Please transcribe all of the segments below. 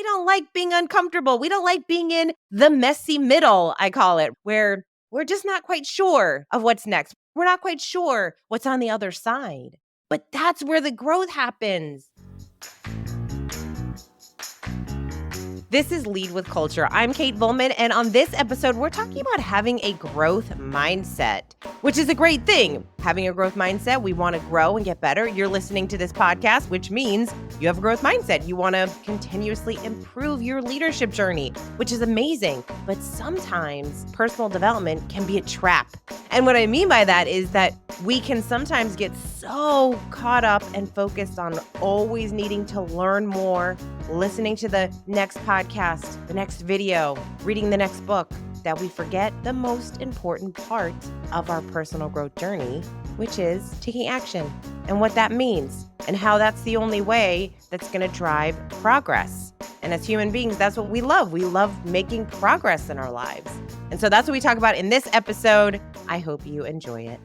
don't like being uncomfortable. We don't like being in the messy middle, I call it, where we're just not quite sure of what's next. We're not quite sure what's on the other side. But that's where the growth happens. This is Lead with Culture. I'm Kate Volman, and on this episode, we're talking about having a growth mindset, which is a great thing. Having a growth mindset, we want to grow and get better. You're listening to this podcast, which means you have a growth mindset. You want to continuously improve your leadership journey, which is amazing. But sometimes personal development can be a trap. And what I mean by that is that we can sometimes get so caught up and focused on always needing to learn more, listening to the next podcast, the next video, reading the next book, that we forget the most important part of our personal growth journey, which is taking action and what that means and how that's the only way that's going to drive progress. And as human beings, that's what we love. We love making progress in our lives. And so that's what we talk about in this episode. I hope you enjoy it.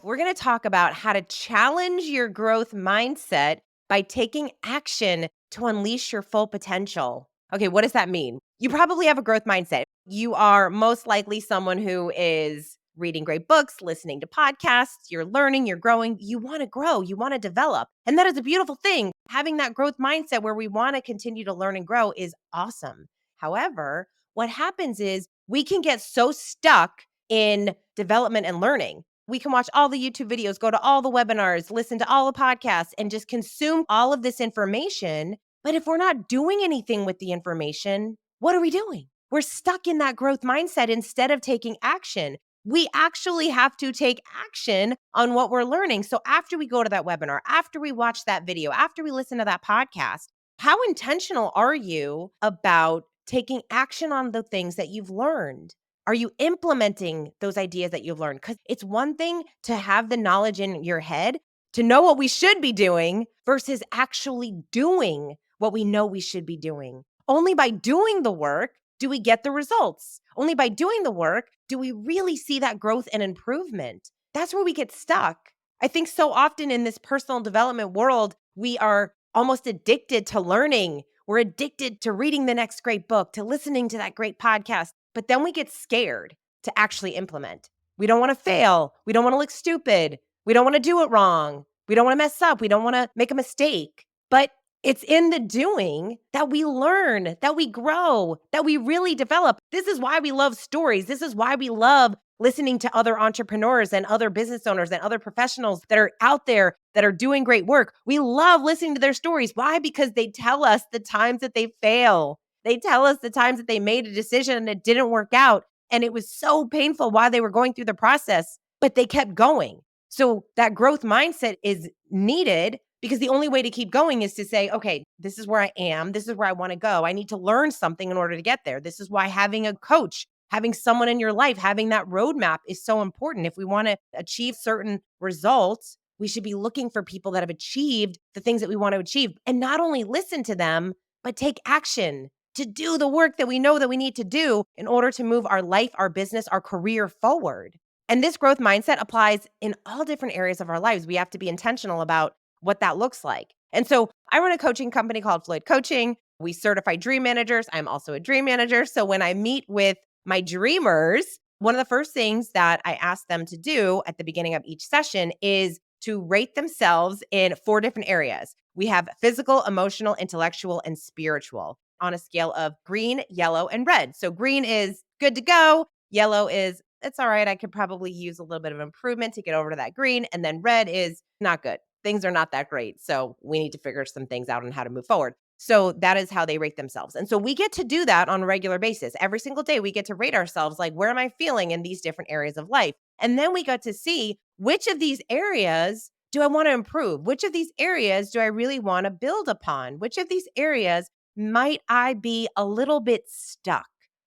We're going to talk about how to challenge your growth mindset by taking action to unleash your full potential. Okay, what does that mean? You probably have a growth mindset. You are most likely someone who is reading great books, listening to podcasts, you're learning, you're growing, you want to grow, you want to develop. And that is a beautiful thing. Having that growth mindset where we want to continue to learn and grow is awesome. However, what happens is we can get so stuck in development and learning. We can watch all the YouTube videos, go to all the webinars, listen to all the podcasts, and just consume all of this information. But if we're not doing anything with the information, what are we doing? We're stuck in that growth mindset instead of taking action. We actually have to take action on what we're learning. So after we go to that webinar, after we watch that video, after we listen to that podcast, how intentional are you about taking action on the things that you've learned? Are you implementing those ideas that you've learned? Because it's one thing to have the knowledge in your head, to know what we should be doing versus actually doing what we know we should be doing. Only by doing the work do we get the results. Only by doing the work do we really see that growth and improvement. That's where we get stuck. I think so often in this personal development world, we are almost addicted to learning. We're addicted to reading the next great book, to listening to that great podcast. But then we get scared to actually implement. We don't want to fail. We don't want to look stupid. We don't want to do it wrong. We don't want to mess up. We don't want to make a mistake. But it's in the doing that we learn, that we grow, that we really develop. This is why we love stories. This is why we love listening to other entrepreneurs and other business owners and other professionals that are out there that are doing great work. We love listening to their stories. Why? Because they tell us the times that they fail. They tell us the times that they made a decision and it didn't work out. And it was so painful while they were going through the process, but they kept going. So that growth mindset is needed because the only way to keep going is to say, okay, this is where I am. This is where I want to go. I need to learn something in order to get there. This is why having a coach, having someone in your life, having that roadmap is so important. If we want to achieve certain results, we should be looking for people that have achieved the things that we want to achieve and not only listen to them, but take action to do the work that we know that we need to do in order to move our life, our business, our career forward. And this growth mindset applies in all different areas of our lives. We have to be intentional about what that looks like. And so I run a coaching company called Floyd Coaching. We certify dream managers. I'm also a dream manager. So when I meet with my dreamers, one of the first things that I ask them to do at the beginning of each session is to rate themselves in 4 different areas. We have physical, emotional, intellectual, and spiritual on a scale of green, yellow, and red. So green is good to go. Yellow is, it's all right. I could probably use a little bit of improvement to get over to that green. And then red is not good. Things are not that great. So we need to figure some things out on how to move forward. So that is how they rate themselves. And so we get to do that on a regular basis. Every single day, we get to rate ourselves like, where am I feeling in these different areas of life? And then we got to see which of these areas do I want to improve? Which of these areas do I really want to build upon? Which of these areas might I be a little bit stuck,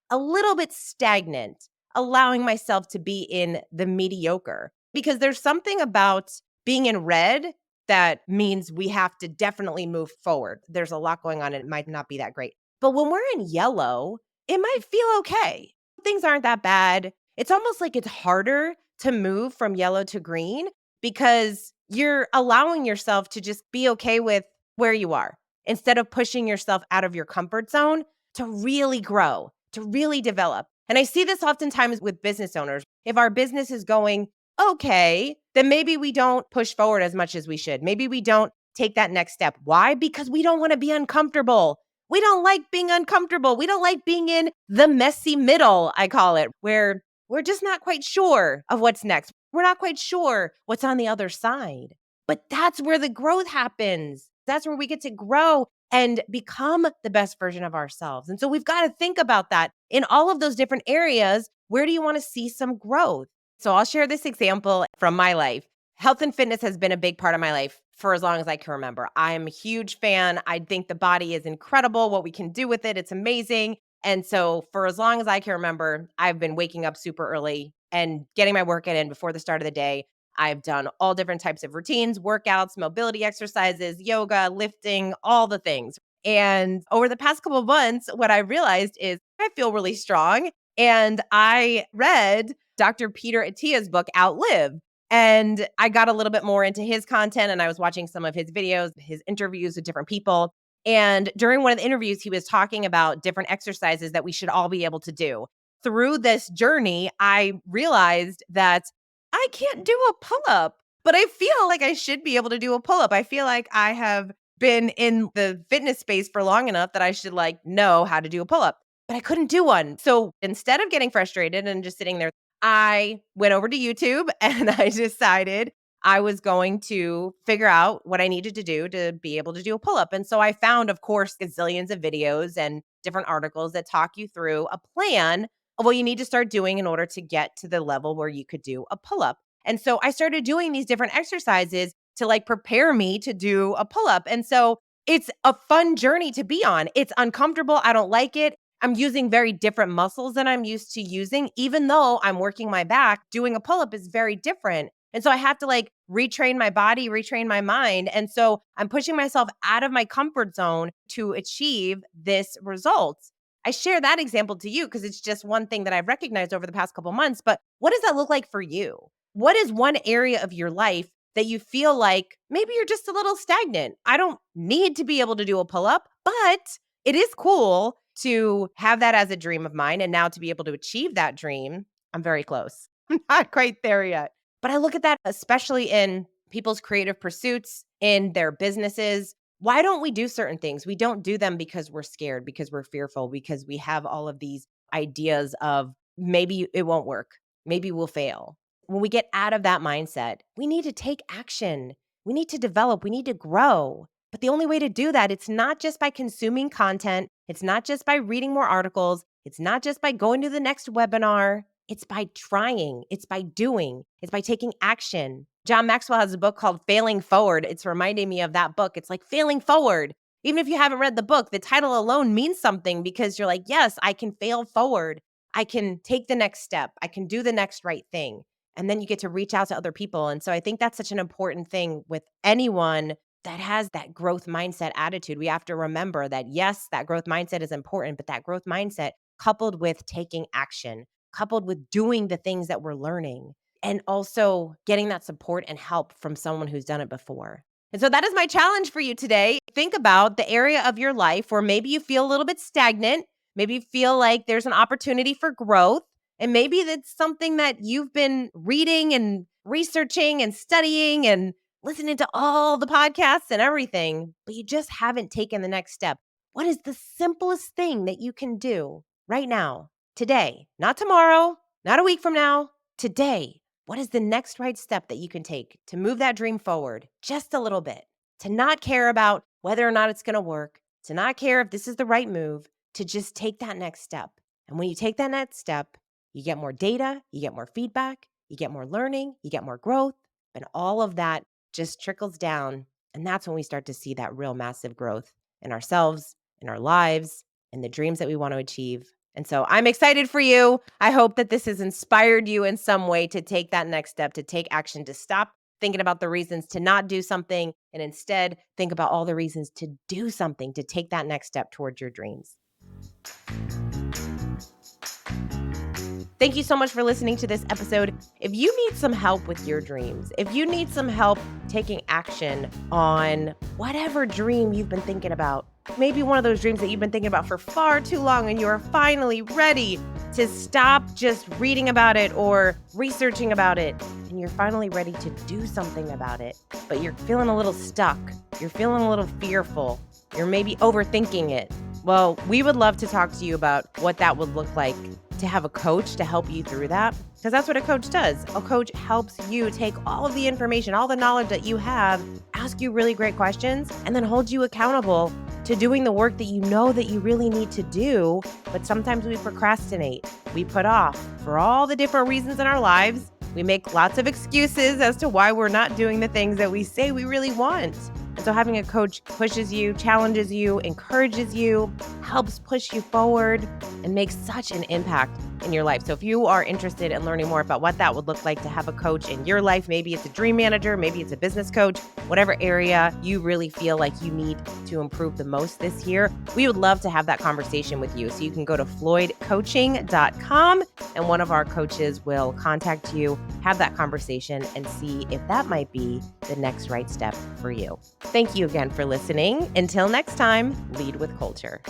a little bit stagnant, allowing myself to be in the mediocre? Because there's something about being in red that means we have to definitely move forward. There's a lot going on and it might not be that great. But when we're in yellow, it might feel okay. Things aren't that bad. It's almost like it's harder to move from yellow to green because you're allowing yourself to just be okay with where you are. instead of pushing yourself out of your comfort zone to really grow, to really develop. And I see this oftentimes with business owners. If our business is going okay, then maybe we don't push forward as much as we should. Maybe we don't take that next step. Why? Because we don't want to be uncomfortable. We don't like being uncomfortable. We don't like being in the messy middle, I call it, where we're just not quite sure of what's next. We're not quite sure what's on the other side. But that's where the growth happens. That's where we get to grow and become the best version of ourselves. And so we've got to think about that in all of those different areas. Where do you want to see some growth? So I'll share this example from my life. Health and fitness has been a big part of my life for as long as I can remember. I'm a huge fan. I think the body is incredible, what we can do with it. It's amazing. And so for as long as I can remember, I've been waking up super early and getting my workout in before the start of the day. I've done all different types of routines, workouts, mobility exercises, yoga, lifting, all the things. And over the past couple of months, what I realized is I feel really strong. And I read Dr. Peter Attia's book, Outlive. And I got a little bit more into his content and I was watching some of his videos, his interviews with different people. And during one of the interviews, he was talking about different exercises that we should all be able to do. Through this journey, I realized that I can't do a pull up, but I feel like I should be able to do a pull up. I feel like I have been in the fitness space for long enough that I should know how to do a pull up, but I couldn't do one. So instead of getting frustrated and just sitting there, I went over to YouTube and I decided I was going to figure out what I needed to do to be able to do a pull up. And so I found, of course, gazillions of videos and different articles that talk you through a plan of what you need to start doing in order to get to the level where you could do a pull up. And so I started doing these different exercises to prepare me to do a pull up. And so it's a fun journey to be on. It's uncomfortable. I don't like it. I'm using very different muscles than I'm used to using. Even though I'm working my back, doing a pull up is very different. And so I have to retrain my body, retrain my mind. And so I'm pushing myself out of my comfort zone to achieve this result. I share that example to you because it's just one thing that I've recognized over the past couple months. But what does that look like for you? What is one area of your life that you feel like maybe you're just a little stagnant? I don't need to be able to do a pull up, but it is cool to have that as a dream of mine. And now to be able to achieve that dream, I'm very close. I'm not quite there yet. But I look at that, especially in people's creative pursuits, in their businesses. Why don't we do certain things? We don't do them because we're scared, because we're fearful, because we have all of these ideas of maybe it won't work, maybe we'll fail. When we get out of that mindset, we need to take action. We need to develop, we need to grow. But the only way to do that, it's not just by consuming content. It's not just by reading more articles. It's not just by going to the next webinar. It's by trying. It's by doing. It's by taking action. John Maxwell has a book called Failing Forward. It's reminding me of that book. It's like failing forward. Even if you haven't read the book, the title alone means something because you're like, yes, I can fail forward. I can take the next step. I can do the next right thing. And then you get to reach out to other people. And so I think that's such an important thing with anyone that has that growth mindset attitude. We have to remember that, yes, that growth mindset is important, but that growth mindset coupled with taking action, coupled with doing the things that we're learning, and also getting that support and help from someone who's done it before. And so that is my challenge for you today. Think about the area of your life where maybe you feel a little bit stagnant, maybe you feel like there's an opportunity for growth, and maybe that's something that you've been reading and researching and studying and listening to all the podcasts and everything, but you just haven't taken the next step. What is the simplest thing that you can do right now, today, not tomorrow, not a week from now, today? What is the next right step that you can take to move that dream forward just a little bit? To not care about whether or not it's going to work, to not care if this is the right move, to just take that next step. And when you take that next step, you get more data, you get more feedback, you get more learning, you get more growth, and all of that just trickles down. And that's when we start to see that real massive growth in ourselves, in our lives, in the dreams that we want to achieve. And so I'm excited for you. I hope that this has inspired you in some way to take that next step, to take action, to stop thinking about the reasons to not do something, and instead think about all the reasons to do something, to take that next step towards your dreams. Thank you so much for listening to this episode. If you need some help with your dreams, if you need some help taking action on whatever dream you've been thinking about, maybe one of those dreams that you've been thinking about for far too long and you are finally ready to stop just reading about it or researching about it, and you're finally ready to do something about it, but you're feeling a little stuck, you're feeling a little fearful, you're maybe overthinking it. Well, we would love to talk to you about what that would look like to have a coach to help you through that, because that's what a coach does. A coach helps you take all of the information, all the knowledge that you have, ask you really great questions, and then hold you accountable to doing the work that you know that you really need to do. But sometimes we procrastinate, we put off for all the different reasons in our lives. We make lots of excuses as to why we're not doing the things that we say we really want. And so having a coach pushes you, challenges you, encourages you, helps push you forward, and makes such an impact in your life. So if you are interested in learning more about what that would look like to have a coach in your life, maybe it's a dream manager, maybe it's a business coach, whatever area you really feel like you need to improve the most this year, we would love to have that conversation with you. So you can go to floydcoaching.com and one of our coaches will contact you, have that conversation, and see if that might be the next right step for you. Thank you again for listening. Until next time, lead with culture.